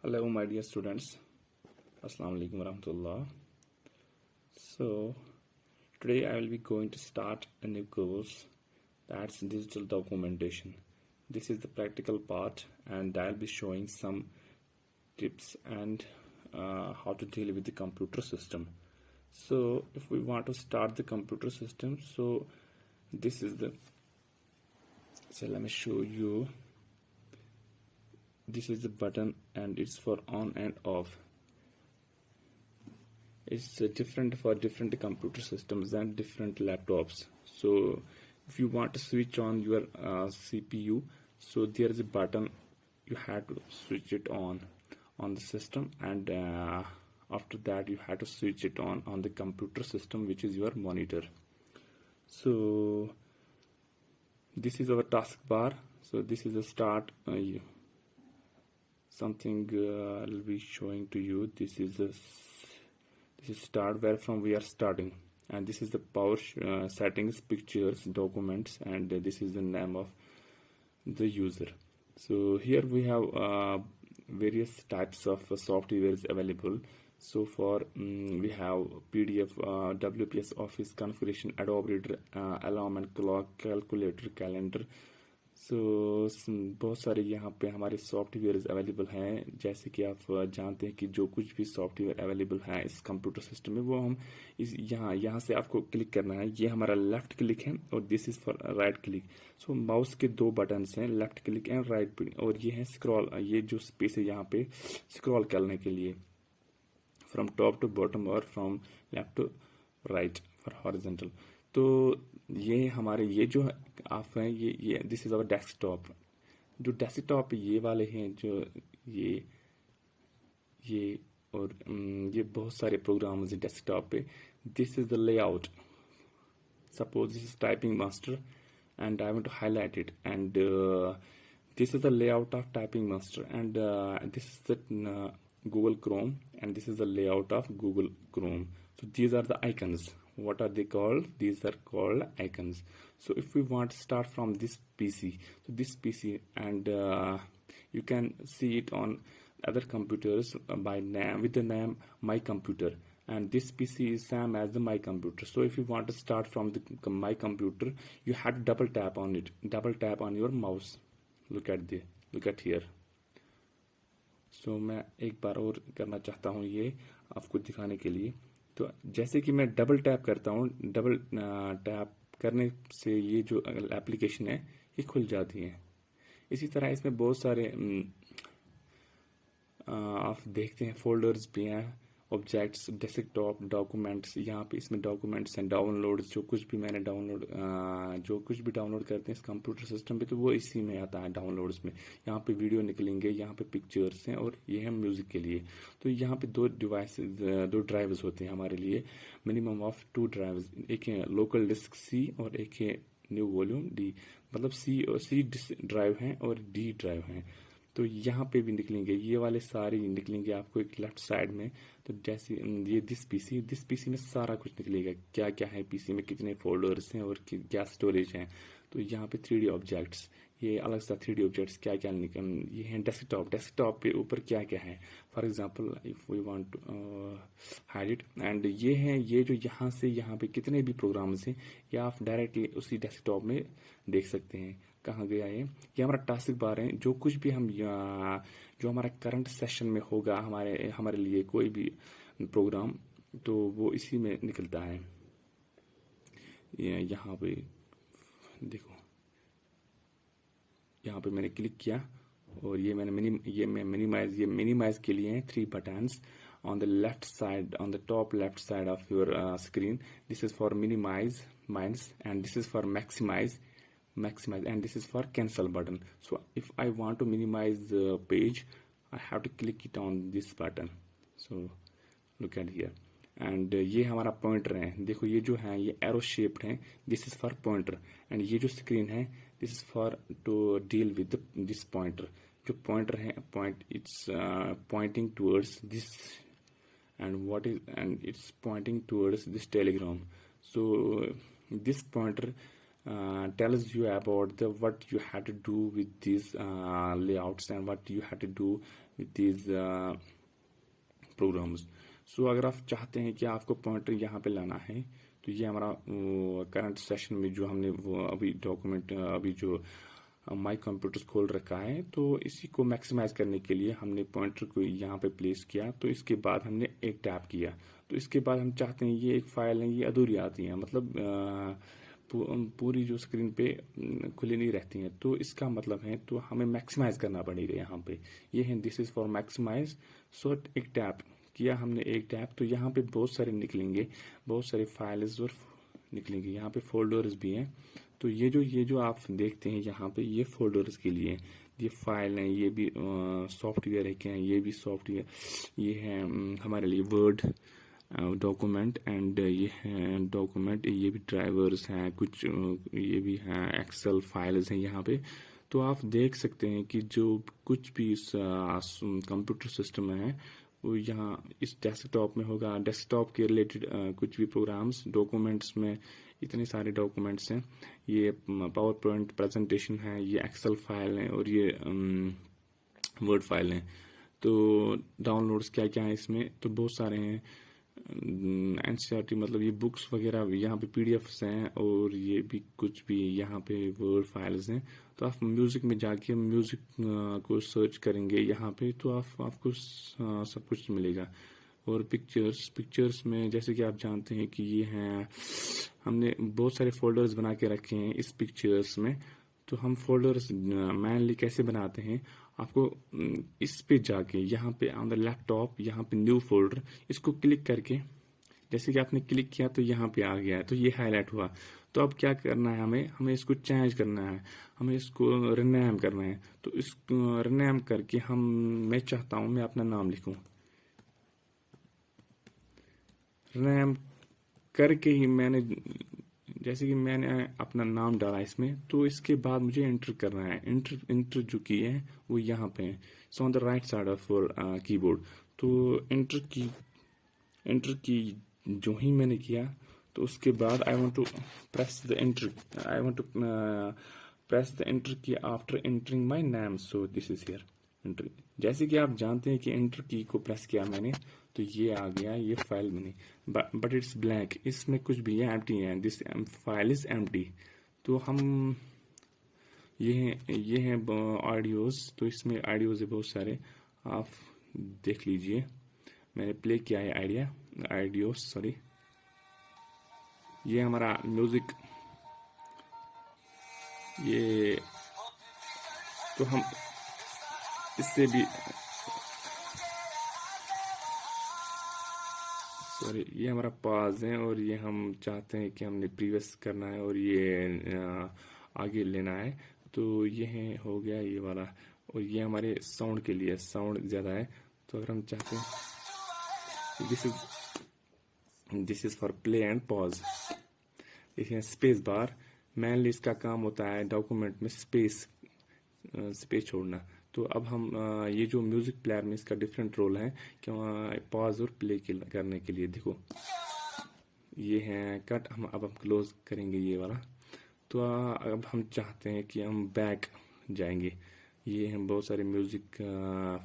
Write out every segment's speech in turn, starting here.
Hello, my dear students. Assalamu alaikum warahmatullah. So, today I will be going to start a new course that's digital documentation. This is the practical part, and I'll be showing some tips and how to deal with the computer system. So, if we want to start the computer system, so this is the. So, let me show you. This is the button, and it's for on and off. It's different for different computer systems and different laptops. So if you want to switch on your CPU, so there is a button, you have to switch it on the system, and after that you have to switch it on the computer system, which is your monitor. So this is our taskbar. So this is the start. Something I'll be showing to you. This is start, where from we are starting, and this is the power settings, pictures, documents, and this is the name of the user. So here we have various types of softwares available. So for we have PDF, WPS, Office configuration, Adobe Reader, alarm and clock, calculator, calendar. सो बहुत सारे यहाँ पे हमारे software available हैं. जैसे कि आप जानते हैं कि जो कुछ भी सॉफ्टवेयर अवेलेबल है इस कंप्यूटर सिस्टम में, वो हम इस यहाँ से आपको क्लिक करना है. ये हमारा लेफ्ट क्लिक है और this is for right click. So mouse के दो बटन्स हैं, left click and right click, और ये है स्क्रॉल. ये जो स्पेस है यहाँ पे स्क्रॉल करने के लिए, फ्रॉम टॉप टू बॉटम और from left to right for horizontal. तो ये हमारे ये जो आप हैं, ये दिस इज आवर डेस्कटॉप. जो डेस्कटॉप ये वाले हैं, जो ये और ये बहुत सारे प्रोग्राम्स हैं डेस्कटॉप पे. This is the layout. Suppose this is typing master and I want to highlight it, and this is the layout of typing master, and this is the Google Chrome, and this is the layout of Google Chrome. So these are the icons. What are they called? These are called icons. So if we want to start from this PC, so this PC, and you can see it on other computers by name, with the name My Computer, and this PC is same as the My Computer. So if you want to start from the My Computer, you have to double tap on it, double tap on your mouse. Look at here. So मैं एक बार और करना चाहता हूँ ये आपको दिखाने के लिए. तो जैसे कि मैं डबल टैप करता हूँ, डबल टैप करने से ये जो एप्लीकेशन है ये खुल जाती है. इसी तरह इसमें बहुत सारे आप देखते हैं फोल्डर्स भी हैं, ऑब्जेक्ट्स, डेस्कटॉप, डॉक्यूमेंट्स. यहाँ पे इसमें डॉक्यूमेंट्स हैं, डाउनलोड, जो कुछ भी मैंने डाउनलोड करते हैं इस कंप्यूटर सिस्टम पे, तो वो इसी में आता है डाउनलोड्स में. यहाँ पे वीडियो निकलेंगे, यहाँ पे पिक्चर्स हैं, और ये है म्यूजिक के लिए. तो यहाँ पे दो ड्राइव्स होते हैं हमारे लिए, मिनिमम ऑफ 2 ड्राइव्स. एक है लोकल डिस्क C और एक है न्यू वॉल्यूम D. मतलब C ड्राइव है और D ड्राइव है. तो यहाँ पे भी निकलेंगे, ये वाले सारे निकलेंगे आपको एक लेफ्ट साइड में. तो जैसे ये दिस पीसी में सारा कुछ निकलेगा, क्या क्या है पीसी में, कितने फोल्डर्स हैं और क्या स्टोरेज हैं. तो यहाँ पे 3D ऑब्जेक्ट्स, ये अलग सा 3D ऑब्जेक्ट्स क्या क्या ये हैं. डेस्कटॉप पे ऊपर क्या क्या है. For example if we want to hide it, and ये हैं, ये जो यहाँ से यहाँ पे कितने भी प्रोग्राम्स हैं, ये आप डायरेक्टली उसी डेस्कटॉप में देख सकते हैं. कहाँ गया ये हमारा टास्क बार है. जो कुछ भी हम जो हमारा करंट सेशन में होगा, हमारे लिए कोई भी प्रोग्राम, तो वो इसी में निकलता है. यहाँ पे देखो, यहाँ पे मैंने क्लिक किया और ये मिनिमाइज के लिए हैं 3 buttons on the left side, on the top left side of your screen. This is for minimize, and this is for maximize, and this is for cancel button. So if I want to minimize the page, I have to click it on this button. So look at here, and ये हमारा pointer है. देखो ये जो है ये arrow shaped है. This is for pointer, and ये जो स्क्रीन है this is for to deal with this pointer. जो पॉइंटर है, it's pointing towards this, and it's pointing towards this telegram. So this pointer tells you about the what you had to do with these layouts and what you had to do with these programs. सो अगर आप चाहते हैं कि आपको pointer यहाँ पे लाना है, तो ये हमारा करंट सेशन में जो हमने वो अभी डॉक्यूमेंट अभी जो माई कंप्यूटर्स खोल रखा है, तो इसी को मैक्सिमाइज करने के लिए हमने पॉइंटर को यहाँ पे प्लेस किया। तो इसके बाद हमने एक टैप किया, तो इसके बाद हम चाहते हैं ये एक फाइल है, ये अधूरी आती है, मतलब पूरी जो स्क्रीन पे खुली नहीं रहती हैं, तो इसका मतलब है तो हमें मैक्सिमाइज करना पड़ेगा यहाँ पे। ये है दिस इज फॉर मैक्सिमाइज। सो एक टैप किया हमने, एक टैप, तो यहाँ पे बहुत सारे निकलेंगे, बहुत सारे फाइल्स और निकलेंगे, यहाँ पे फोल्डर्स भी हैं। तो ये जो आप देखते हैं यहाँ पे, ये फोल्डर्स के लिए ये फाइल हैं, ये भी सॉफ्टवेयर है क्या, ये भी सॉफ्टवेयर, ये है हमारे लिए वर्ड डॉक्यूमेंट, एंड ये है डॉक्यूमेंट, ये भी ड्राइवर्स हैं कुछ, ये भी हैं एक्सेल फाइल्स हैं यहाँ पे। तो आप देख सकते हैं कि जो कुछ भी इस कंप्यूटर सिस्टम में है वो यहाँ इस डेस्कटॉप में होगा। डेस्कटॉप के रिलेटेड कुछ भी प्रोग्राम्स, डॉक्यूमेंट्स में इतने सारे डॉक्यूमेंट्स हैं, ये पावर पॉइंट प्रेजेंटेशन है, ये एक्सेल फाइल है, और ये वर्ड फाइल है। तो डाउनलोड्स क्या क्या है इसमें, तो बहुत सारे हैं। एनसीईआरटी मतलब ये बुक्स वगैरह यहाँ पे पीडीएफ्स हैं, और ये भी कुछ भी यहाँ पे वर्ड फाइल्स हैं। तो आप म्यूजिक में जाके म्यूजिक को सर्च करेंगे यहाँ पे, तो आपको सब कुछ मिलेगा। और पिक्चर्स में जैसे कि आप जानते हैं कि ये हैं, हमने बहुत सारे फोल्डर्स बना के रखे हैं इस पिक्चर्स में। तो हम फोल्डर्स मैनली कैसे बनाते हैं, आपको इस पे जाके यहाँ पे ऑन द लैपटॉप, यहाँ पे न्यू फोल्डर, इसको क्लिक करके, जैसे कि आपने क्लिक किया तो यहाँ पे आ गया है, तो ये हाईलाइट हुआ। तो अब क्या करना है, हमें इसको चेंज करना है, हमें इसको रिनेम करना है। तो इसको रिनेम करके मैं चाहता हूँ मैं अपना नाम लिखूं, रिनेम करके ही जैसे कि मैंने अपना नाम डाला इसमें, तो इसके बाद मुझे एंटर करना है। एंटर जो की है वो यहाँ पे है, so on the right side of keyboard. तो एंटर की जो ही मैंने किया, तो उसके बाद I want to press the enter key after entering my name, so this is here enter. जैसे कि आप जानते हैं कि एंटर की को प्रेस किया मैंने, तो ये आ गया, ये फाइल बनी, बट इट्स ब्लैंक, इसमें कुछ भी है, एम्प्टी है, दिस फाइल इज एम्प्टी। तो हम ये हैं ऑडियोज, तो इसमें ऑडियोज है बहुत सारे, आप देख लीजिए। मैंने प्ले किया है ऑडियोज, सॉरी, ये हमारा म्यूजिक, ये तो हम इससे भी, सॉरी, ये हमारा पाज है, और ये हम चाहते हैं कि हमने प्रीवियस करना है और ये आगे लेना है। तो ये हो गया ये वाला, और ये हमारे साउंड के लिए, साउंड ज़्यादा है, तो अगर हम चाहते हैं this is for play and pause. देखिए स्पेस बार, मेनली इसका काम होता है डॉक्यूमेंट में स्पेस छोड़ना। तो अब हम ये जो म्यूजिक प्लेयर में इसका डिफरेंट रोल है कि पॉज और प्ले करने के लिए, देखो ये है कट, अब हम क्लोज करेंगे ये वाला। तो अब हम चाहते हैं कि हम बैक जाएंगे, ये हैं बहुत सारे म्यूजिक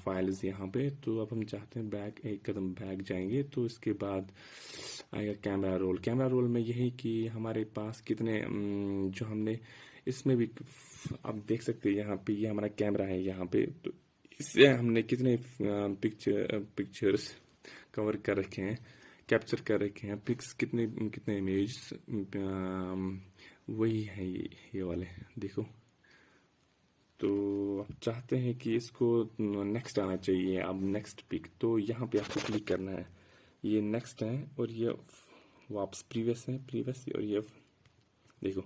फाइल्स यहाँ पे। तो अब हम चाहते हैं बैक, एक कदम बैक जाएंगे, तो इसके बाद आएगा कैमरा रोल में यही कि हमारे पास कितने जो हमने इसमें भी आप देख सकते हैं यहाँ पे, ये हमारा कैमरा है यहाँ पे, तो इससे हमने कितने पिक्चर्स कवर कर रखे हैं, कैप्चर कर रखे हैं, पिक्स कितने इमेज, वही है ये वाले, देखो। तो आप चाहते हैं कि इसको नेक्स्ट आना चाहिए, अब नेक्स्ट पिक, तो यहाँ पे आपको क्लिक करना है, ये नेक्स्ट है, और ये वापस प्रीवियस है, और ये देखो।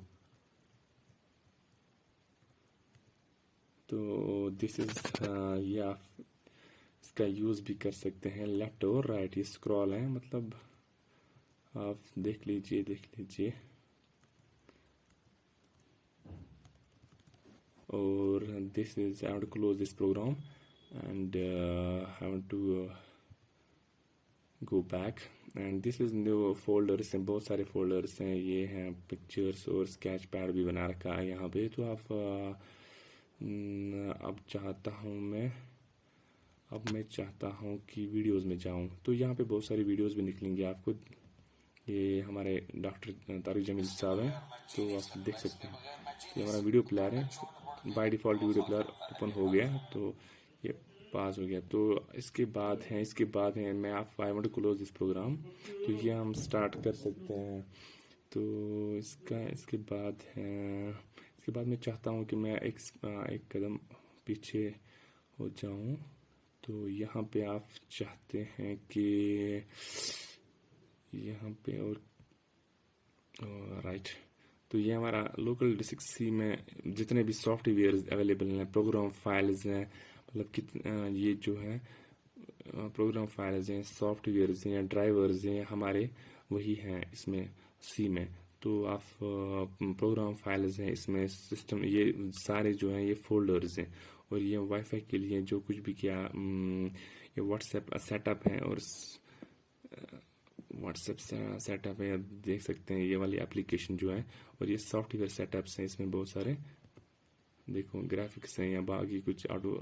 तो दिस इज ये आप इसका यूज भी कर सकते हैं, लेफ्ट और राइट, ये स्क्रॉल है, मतलब आप देख लीजिए। और this is, I want to close this program and I want to go back and this is new folders हैं, बहुत सारे फोल्डर्स हैं, ये हैं पिक्चर्स और स्केच पैड भी बना रखा है यहाँ पे। तो आप अब मैं चाहता हूँ कि वीडियोस में जाऊँ, तो यहाँ पे बहुत सारी वीडियोस भी निकलेंगी आपको। ये हमारे डॉक्टर तारिक जमील साहब हैं, तो आप देख सकते हैं। ये हमारा वीडियो प्लेयर है, by default video player open हो गया, तो ये पास हो गया। तो इसके बाद है मैं आप I want to close this program, तो ये हम स्टार्ट कर सकते हैं। तो इसके बाद मैं चाहता हूँ कि मैं एक कदम पीछे हो जाऊँ। तो यहाँ पे आप चाहते हैं कि यहाँ पे और राइट, तो ये हमारा लोकल डिस्क सी में जितने भी सॉफ्टवेयर अवेलेबल हैं, प्रोग्राम फाइल्स हैं, मतलब ये जो है प्रोग्राम फाइल्स हैं, सॉफ्टवेयर्स हैं, ड्राइवर्स हैं, हमारे वही हैं इसमें सी में। तो आप प्रोग्राम फाइल्स हैं इसमें, सिस्टम, ये सारे जो हैं ये फोल्डर्स हैं। और ये वाईफाई के लिए जो कुछ भी किया, ये व्हाट्सएप सेटअप है, और व्हाट्सएप सेटअप है, आप देख सकते हैं ये वाली एप्लीकेशन जो है। और ये सॉफ्टवेयर सेटअप्स हैं, इसमें बहुत सारे देखो ग्राफिक्स हैं या बाकी कुछ ऑटो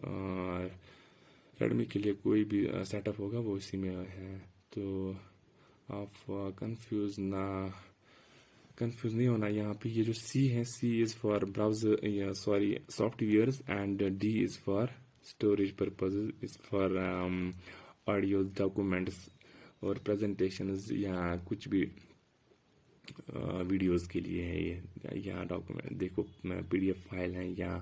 रेडमी के लिए कोई भी सेटअप होगा वो इसी में है। तो आप कंफ्यूज नहीं होना। यहाँ पे ये जो सी है, C is for browser sorry softwares, and D is for storage purposes, is for audio, documents और प्रेजेंटेशंस या कुछ भी वीडियोस के लिए है ये। या डॉक्यूमेंट देखो, पीडीएफ फाइल है या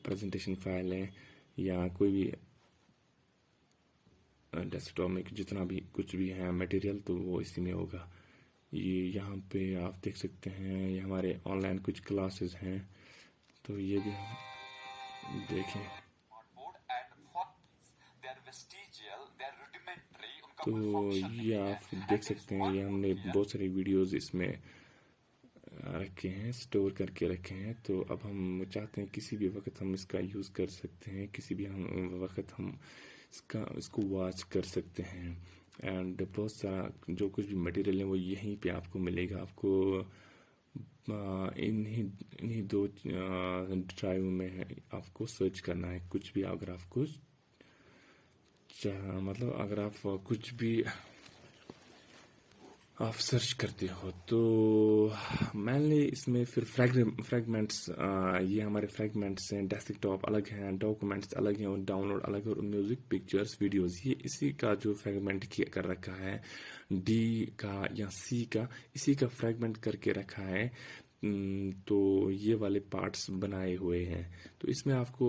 प्रेजेंटेशन फाइल है या कोई भी डेस्कटॉप में जितना भी कुछ भी है मटेरियल, तो वो इसी में होगा। ये यहाँ पे आप देख सकते हैं, ये हमारे ऑनलाइन कुछ क्लासेस हैं, तो ये भी देखें। तो ये आप देख सकते हैं, ये हमने बहुत सारी वीडियोस इसमें रखे हैं, स्टोर करके रखे हैं। तो अब हम चाहते हैं किसी भी वक्त हम इसका यूज़ कर सकते हैं, किसी भी वक्त हम इसको वॉच कर सकते हैं। एंड बहुत सारा जो कुछ भी मटेरियल है वो यहीं पे आपको मिलेगा। आपको इन्हीं दो ड्राइव में है, आपको सर्च करना है कुछ भी। अगर आपको मतलब अगर आप कुछ भी आप सर्च करते हो, तो मैंने इसमें फिर फ्रैगमेंट्स, ये हमारे फ्रैगमेंट्स हैं, डेस्कटॉप अलग हैं, डॉक्यूमेंट्स अलग हैं, और डाउनलोड अलग है, और म्यूजिक, पिक्चर्स, वीडियोस, ये इसी का जो फ्रैगमेंट किया कर रखा है, डी का या सी का, इसी का फ्रैगमेंट करके रखा है। तो ये वाले पार्ट्स बनाए हुए हैं। तो इसमें आपको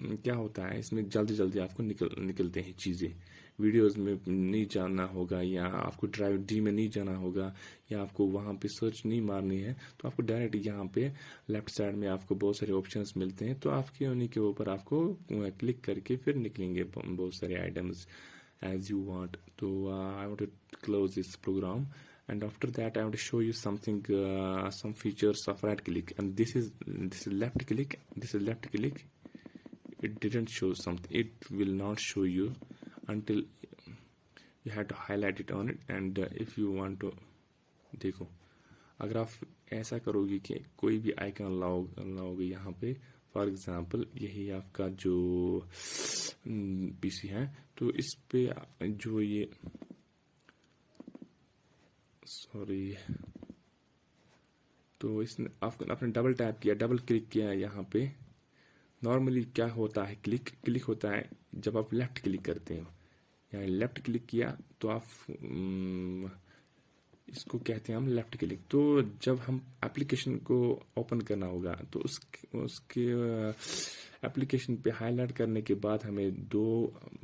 क्या होता है, इसमें जल्दी जल्दी आपको निकलते हैं चीज़ें। वीडियोस में नहीं जाना होगा, या आपको ड्राइव डी में नहीं जाना होगा, या आपको वहाँ पे सर्च नहीं मारनी है, तो आपको डायरेक्ट यहाँ पे लेफ्ट साइड में आपको बहुत सारे ऑप्शंस मिलते हैं। तो आपके उन्हीं के ऊपर आपको क्लिक करके फिर निकलेंगे बहुत सारे items as you want. So I want to close this program, and after that I want to show you something, some features of right click. And this is left click. This is left click. It didn't show something. It will not show you until you have to highlight it on it. And if you want to देखो, अगर आप ऐसा करोगे कि कोई भी icon लाओगे यहाँ पे, फॉर एग्जांपल यही आपका जो पीसी है, तो इस पे जो ये तो इसने आपने डबल टैप किया, डबल क्लिक किया यहाँ पे। नॉर्मली क्या होता है, क्लिक होता है जब आप लेफ्ट क्लिक करते हो। यहाँ लेफ्ट क्लिक किया तो आप इसको कहते हैं हम लेफ्ट क्लिक। तो जब हम एप्लीकेशन को ओपन करना होगा, तो उसके एप्लीकेशन पे हाईलाइट करने के बाद हमें 2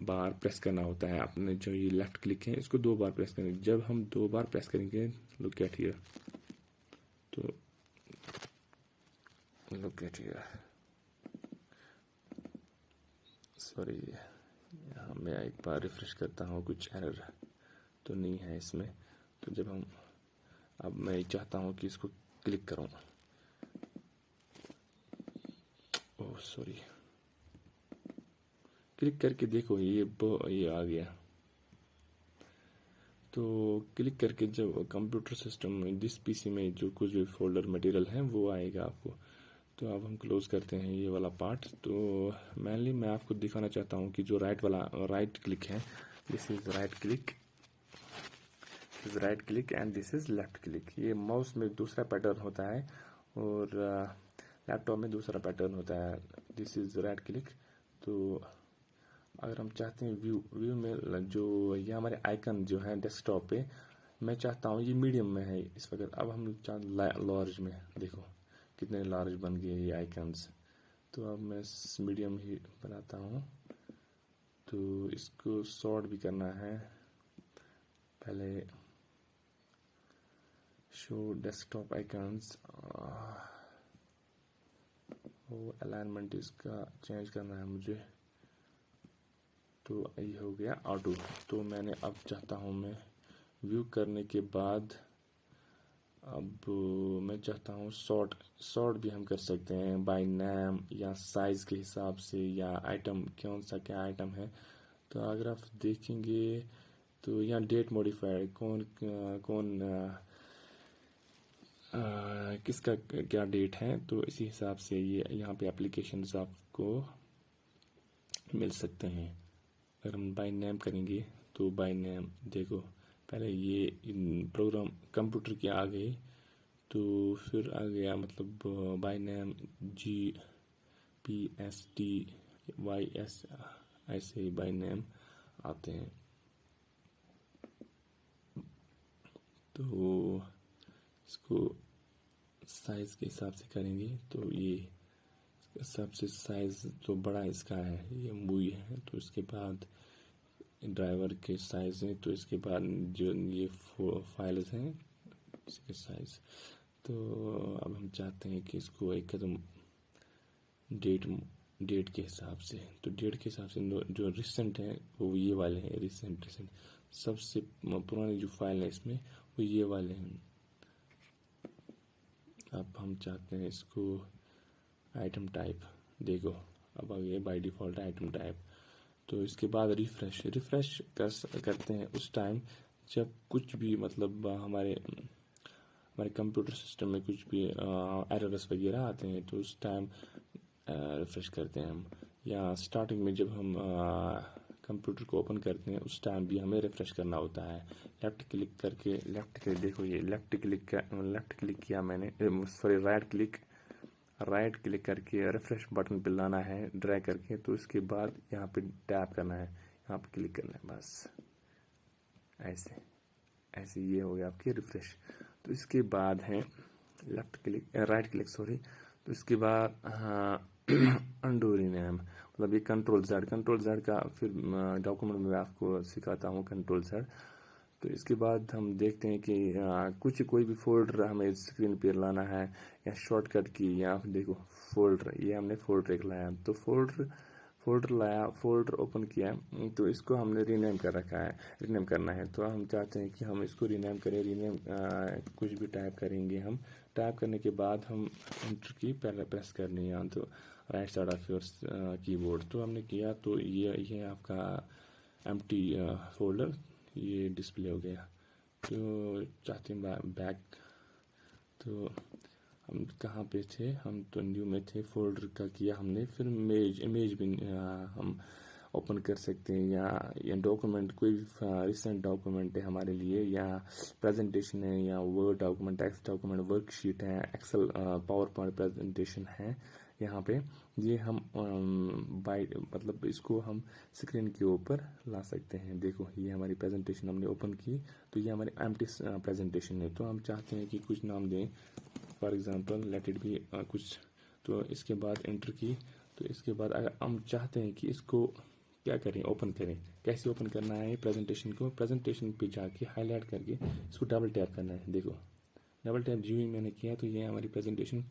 बार प्रेस करना होता है। आपने जो ये लेफ्ट क्लिक है इसको 2 बार प्रेस करेंगे। जब हम 2 बार प्रेस करेंगे, लुक एट हियर, तो लुक एट हियर, सॉरी, यहाँ मैं एक बार रिफ्रेश करता हूँ, कुछ एरर तो नहीं है इसमें। तो जब हम अब मैं चाहता हूँ कि इसको क्लिक करूँ, ओह सॉरी, क्लिक करके देखो ये आ गया। तो क्लिक करके जब कंप्यूटर सिस्टम में दिस पीसी में जो कुछ भी फोल्डर मटेरियल है वो आएगा आपको। तो अब हम क्लोज करते हैं ये वाला पार्ट। तो मेनली मैं आपको दिखाना चाहता हूँ कि जो राइट क्लिक है, this is right click, and this is left click. ये माउस में दूसरा पैटर्न होता है और लैपटॉप में दूसरा पैटर्न होता है। This is right click. तो अगर हम चाहते हैं व्यू में जो ये हमारे आइकन जो है डेस्कटॉप पे, मैं चाहता हूँ ये मीडियम में है इस वक्त। अब हम लार्ज में, देखो कितने लार्ज बन गए ये आइकन्स। तो अब मैं मीडियम ही बनाता हूँ। तो इसको सॉर्ट भी करना है। पहले शो डेस्कटॉप आइकन्स, वो अलाइनमेंट इसका चेंज करना है मुझे। तो ये हो गया ऑटो। तो मैंने अब चाहता हूँ मैं व्यू करने के बाद अब मैं चाहता हूँ सॉर्ट भी हम कर सकते हैं बाय नेम या साइज के हिसाब से या आइटम, कौन सा क्या आइटम है। तो अगर आप देखेंगे तो यहाँ डेट मॉडिफाइड, कौन किसका क्या डेट है, तो इसी हिसाब से ये यहाँ पे एप्लीकेशंस आपको मिल सकते हैं। अगर हम बाय नेम करेंगे तो बाय नेम देखो, पहले ये प्रोग्राम कंप्यूटर के आ गए, तो फिर आ गया मतलब बाय नेम GPSTYS, ऐसे ही बाय नेम आते हैं। तो इसको साइज के हिसाब से करेंगे तो ये सबसे साइज जो बड़ा इसका है ये मूवी है। तो इसके बाद ड्राइवर के साइज हैं। तो इसके बाद जो ये फाइल्स हैं इसके साइज। तो अब हम चाहते हैं कि इसको एक कदम डेट के हिसाब से, तो डेट के हिसाब से जो रिसेंट है वो ये वाले हैं। रिसेंट सबसे पुरानी जो फाइल है इसमें वो ये वाले हैं। अब हम चाहते हैं इसको आइटम टाइप, देखो अब आ गया बाय डिफ़ॉल्ट आइटम टाइप। तो इसके बाद रिफ्रेश करते हैं उस टाइम जब कुछ भी मतलब हमारे कंप्यूटर सिस्टम में कुछ भी एरर्स वगैरह आते हैं, तो उस टाइम रिफ्रेश करते हैं हम। या स्टार्टिंग में जब हम कंप्यूटर को ओपन करते हैं उस टाइम भी हमें रिफ्रेश करना होता है। लेफ्ट क्लिक देखो ये लेफ्ट क्लिक किया मैंने, सॉरी राइट क्लिक करके रिफ्रेश बटन पे लाना है ड्रैग करके। तो इसके बाद यहाँ पे टैप करना है, यहाँ पे क्लिक करना है, बस ऐसे ये हो गया आपकी रिफ्रेश। तो इसके बाद है राइट क्लिक सॉरी। तो इसके बाद अंडू रीनेम, मतलब ये कंट्रोल जेड का फिर डॉक्यूमेंट में आपको सिखाता हूँ कंट्रोल जेड। तो इसके बाद हम देखते हैं कि कोई भी फोल्डर हमें स्क्रीन पर लाना है या शॉर्टकट की, या देखो फोल्डर, ये हमने फोल्डर एक लाया। तो फोल्डर ओपन किया, तो इसको हमने रीनेम करना है। तो हम चाहते हैं कि हम इसको रीनेम करें। कुछ भी टाइप करेंगे हम। टाइप करने के बाद हम एंटर की पहले प्रेस करनी है, तो right side of your keyboard. तो हमने किया, तो ये आपका एम्प्टी फोल्डर ये डिस्प्ले हो गया। तो चाहते हैं बैक, तो हम कहाँ पे थे, हम तो न्यू में थे, फोल्डर का किया हमने। फिर इमेज भी हम ओपन कर सकते हैं, या डॉक्यूमेंट कोई भी रिसेंट डॉक्यूमेंट है हमारे लिए, या प्रेजेंटेशन है, या word document, text document, worksheet है, एक्सेल पावर पॉइंट प्रेजेंटेशन है। यहाँ पे ये हम मतलब इसको हम स्क्रीन के ऊपर ला सकते हैं। देखो ये हमारी प्रेजेंटेशन हमने ओपन की, तो ये हमारी एम्प्टी प्रेजेंटेशन है। तो हम चाहते हैं कि कुछ नाम दें, for example let it be कुछ। तो इसके बाद एंटर की। तो इसके बाद अगर हम चाहते हैं कि इसको क्या करें, ओपन करें, कैसे ओपन करना है प्रेजेंटेशन को, प्रेजेंटेशन पे जाके हाईलाइट करके इसको डबल टैप करना है। देखो डबल टैप जो ही मैंने किया, तो ये हमारी प्रेजेंटेशन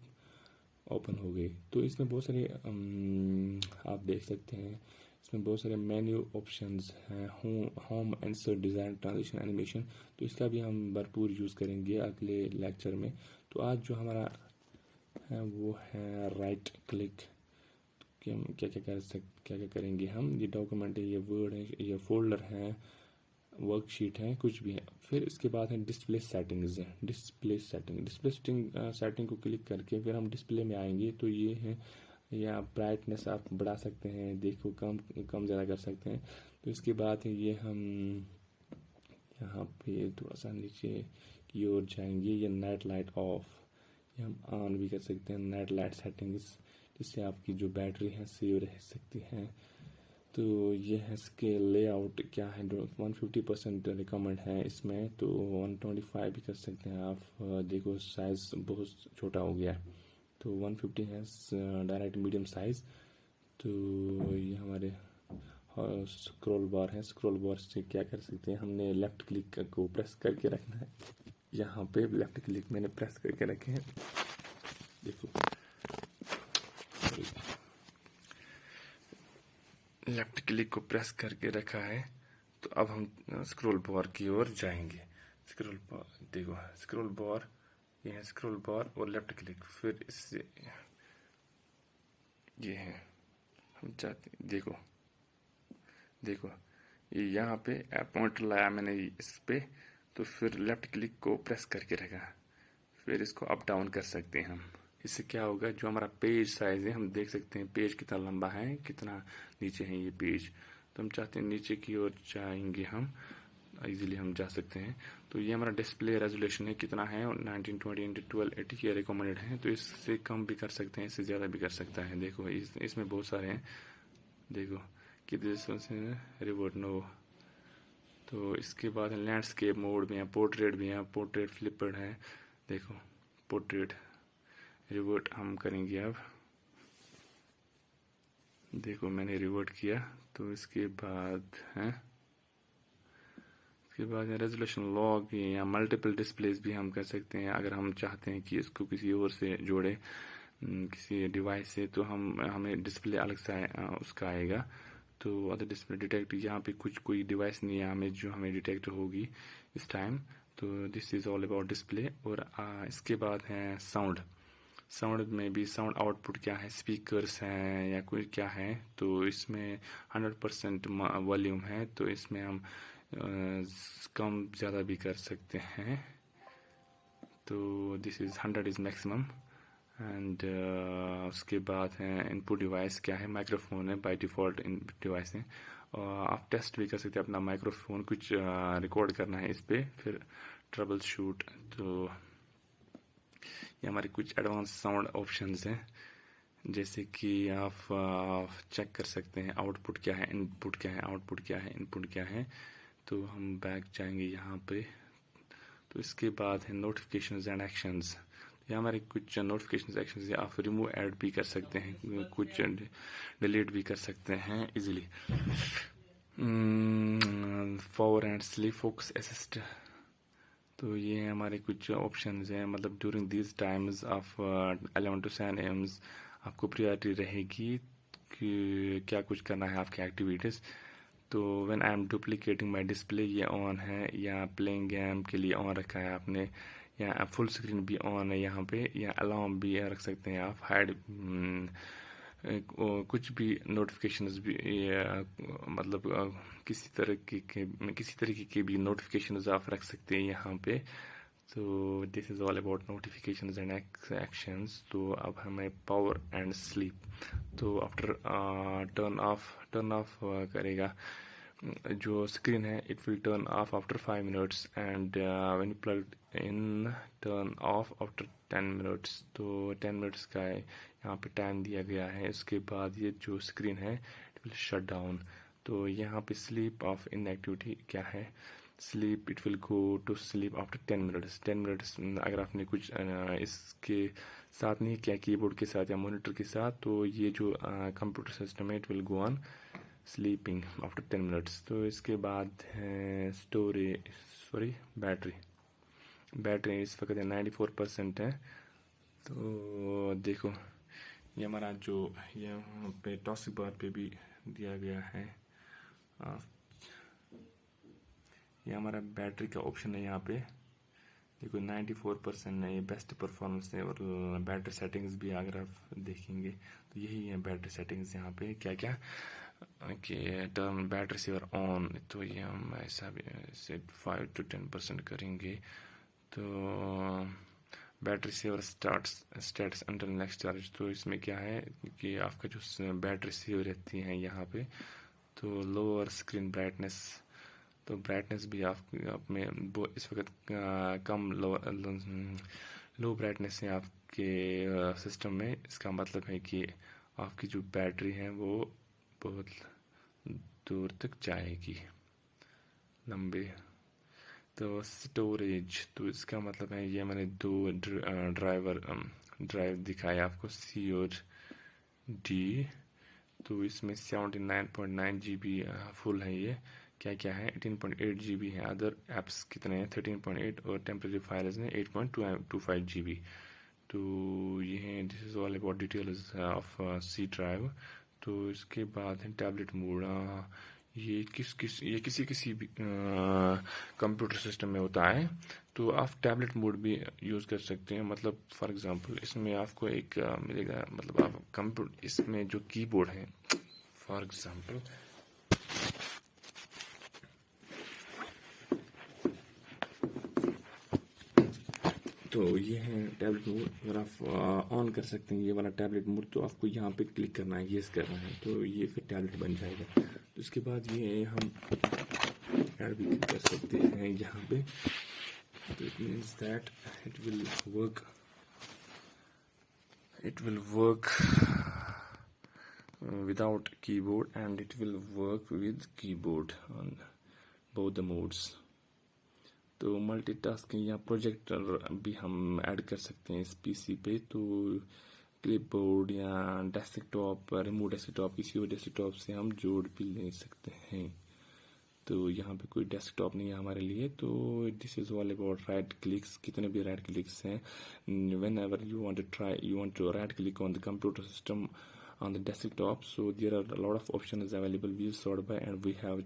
ओपन हो गई। तो इसमें बहुत सारे आप देख सकते हैं, इसमें बहुत सारे मेन्यू ऑप्शंस हैं, home, insert, design, transition, animation. तो इसका भी हम भरपूर यूज़ करेंगे अगले लेक्चर में। तो आज जो हमारा है वो है राइट क्लिक। कि हम क्या क्या करेंगे हम, ये डॉक्यूमेंट है, ये वर्ड है, ये फोल्डर है, वर्कशीट है, कुछ भी है। फिर इसके बाद है डिस्प्ले सेटिंग्स है, डिस्प्ले सेटिंग को क्लिक करके फिर हम डिस्प्ले में आएंगे। तो ये है, या ब्राइटनेस आप बढ़ा सकते हैं, देखो कम ज़्यादा कर सकते हैं। तो इसके बाद है ये हम यहाँ पे थोड़ा सा नीचे की ओर जाएंगे, ये नाइट लाइट ऑफ, ये हम ऑन भी कर सकते हैं, नाइट लाइट सेटिंग्स, जिससे आपकी जो बैटरी है सेव रह सकती है। तो ये है इसके लेआउट क्या है, 150% रिकमेंड है इसमें, तो 125 भी कर सकते हैं आप। देखो साइज़ बहुत छोटा हो गया है, तो 150 है डायरेक्ट मीडियम साइज़। तो ये हमारे स्क्रॉल बार है, स्क्रॉल बार से क्या कर सकते हैं, हमने लेफ़्ट क्लिक को प्रेस करके रखना है। यहाँ पे लेफ़्ट क्लिक मैंने प्रेस करके रखे हैं, देखो लेफ़्ट क्लिक को प्रेस करके रखा है। तो अब हम स्क्रॉल बार की ओर जाएंगे। स्क्रॉल बार देखो, स्क्रॉल बार ये है, स्क्रॉल बार और लेफ़्ट क्लिक, फिर इससे ये है, हम चाहते देखो ये यहाँ पे पॉइंटर लाया मैंने इस पे, तो फिर लेफ़्ट क्लिक को प्रेस करके रखा, फिर इसको अप डाउन कर सकते हैं हम। इससे क्या होगा, जो हमारा पेज साइज़ है हम देख सकते हैं पेज कितना लंबा है, कितना नीचे है ये पेज। तो हम चाहते हैं नीचे की ओर जाएंगे, हम इजीली हम जा सकते हैं। तो ये हमारा डिस्प्ले रेजोल्यूशन है, कितना है 1920x1280 ये रिकमेंडेड है। तो इससे कम भी कर सकते हैं, इससे ज़्यादा भी कर सकता है। देखो इसमें बहुत सारे हैं, देखो कितने रिवोट नो। तो इसके बाद लैंडस्केप मोड भी है, पोर्ट्रेट भी है, पोर्ट्रेट फ्लिपर्ड है, देखो पोर्ट्रेट रिवर्ट हम करेंगे अब। देखो मैंने रिवर्ट किया। तो इसके बाद है, इसके बाद रेजोल्यूशन लॉक या मल्टीपल डिस्प्लेस भी हम कर सकते हैं। अगर हम चाहते हैं कि इसको किसी और से जोड़े, किसी डिवाइस से, तो हमें डिस्प्ले अलग से उसका आएगा। तो अदर डिस्प्ले डिटेक्ट, यहाँ पे कोई डिवाइस नहीं है हमें जो हमें डिटेक्ट होगी इस टाइम। तो this is all about display. और इसके बाद है साउंड में भी साउंड आउटपुट क्या है, स्पीकर्स हैं या कोई क्या है। तो इसमें 100% वॉल्यूम है, तो इसमें हम कम ज़्यादा भी कर सकते हैं। तो this is 100 is maximum. And उसके बाद है इनपुट डिवाइस क्या है, माइक्रोफोन है, बाय डिफ़ॉल्ट इन डिवाइस है। आप टेस्ट भी कर सकते हैं अपना माइक्रोफोन, कुछ रिकॉर्ड करना है इस पर, फिर ट्रबल शूट। तो ये हमारे कुछ एडवांस साउंड ऑप्शंस हैं, जैसे कि आप चेक कर सकते हैं आउटपुट क्या है, इनपुट क्या है, आउटपुट क्या है, इनपुट क्या है। तो हम बैक जाएंगे यहाँ पे। तो इसके बाद है नोटिफिकेशंस एंड एक्शंस। ये हमारे कुछ नोटिफिकेशंस एक्शंस, आप रिमूव ऐड भी कर सकते हैं, कुछ डिलीट भी कर सकते हैं easily. Power and sleep focus assist. तो ये हमारे कुछ ऑप्शंस हैं, मतलब during this times of 11 to 7 AM आपको प्रायोरिटी रहेगी कि क्या कुछ करना है आपके एक्टिविटीज़। तो when I am duplicating my display, ये ऑन है, या प्लेइंग गेम के लिए ऑन रखा है आपने, या फुल स्क्रीन भी ऑन है यहाँ पे, या अलार्म भी रख सकते हैं आप, हाइड कुछ भी नोटिफिकेशंस भी, मतलब किसी तरीके के भी नोटिफिकेशंस आप रख सकते हैं यहाँ पे। तो this is all about notifications and actions. तो अब हमें पावर एंड स्लीप। तो आफ्टर टर्न ऑफ करेगा जो स्क्रीन है, it will turn off after 5 minutes and when you plug in turn off after 10 minutes। तो 10 minutes का यहाँ पे टाइम दिया गया है। इसके बाद ये जो स्क्रीन है इट विल शट डाउन। तो यहाँ पे स्लीप ऑफ इनएक्टिविटी क्या है, sleep it will go to sleep after 10 minutes। 10 minutes अगर आपने कुछ इसके साथ नहीं किया, कीबोर्ड के साथ या मॉनिटर के साथ, तो ये जो कंप्यूटर सिस्टम है it will go on sleeping after 10 minutes। तो इसके बाद है बैटरी इस वक्त 94% है। तो देखो ये हमारा जो यहाँ पे टॉसिक बार पे भी दिया गया है, ये हमारा बैटरी का ऑप्शन है। यहाँ पे देखो 94% है, ये बेस्ट परफॉर्मेंस है। और बैटरी सेटिंग्स भी अगर आप देखेंगे तो यही है बैटरी सेटिंग्स, यहाँ पे क्या क्या कि टर्म बैटरी सेवर ऑन, तो ये हम ऐसा भी से 5 to 10% करेंगे। तो battery saver states until next charge. तो इसमें क्या है कि आपका जो बैटरी सेवर रहती है यहाँ पे, तो लोअर स्क्रीन ब्राइटनेस, तो ब्राइटनेस भी आप में वो इस वक्त कम लो ब्राइटनेस है आपके सिस्टम में। इसका मतलब है कि आपकी जो बैटरी है वो बहुत दूर तक जाएगी, लंबे। तो स्टोरेज, तो इसका मतलब है ये मैंने दो ड्राइव दिखाया आपको, सी और डी। तो इसमें 79.9 GB फुल है ये। क्या क्या है, 18.8 GB है। अदर एप्स कितने हैं, 13.8, और टेम्परेरी फाइल्स हैं 8.25 GB। तो ये है, this is all about details of C drive. तो इसके बाद है टैबलेट मोड। ये किसी भी कंप्यूटर सिस्टम में होता है। तो आप टैबलेट मोड भी यूज़ कर सकते हैं। मतलब फॉर एग्जांपल इसमें आपको एक मिलेगा, मतलब आप कंप्यूटर, इसमें जो कीबोर्ड है फॉर एग्जांपल, तो ये है टैबलेट मोड। अगर आप ऑन कर सकते हैं ये वाला टैबलेट मोड, तो आपको यहाँ पे क्लिक करना है, येस करना है, तो ये फिर टैबलेट बन जाएगा। तो इसके बाद ये हम ऐड भी कर सकते हैं यहाँ पे। तो it means that it will work without keyboard and it will work with keyboard on both the modes। तो मल्टीटास्किंग या प्रोजेक्टर भी हम ऐड कर सकते हैं इस पीसी पे। तो क्लिपबोर्ड या डेस्कटॉप, रिमोट डेस्कटॉप, किसी और डेस्कटॉप से हम जोड़ भी ले सकते हैं। तो यहाँ पे कोई डेस्कटॉप नहीं है हमारे लिए। तो this is all about right clicks. कितने भी राइट क्लिक्स हैं, whenever you want to right click on the computer system on the desktop, so there are a lot of options available we sort by, and we have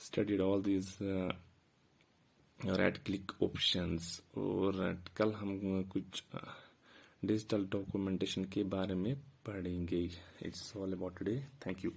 studied all these right click options। और कल हम कुछ digital documentation के बारे में पढ़ेंगे। It's all about today, thank you.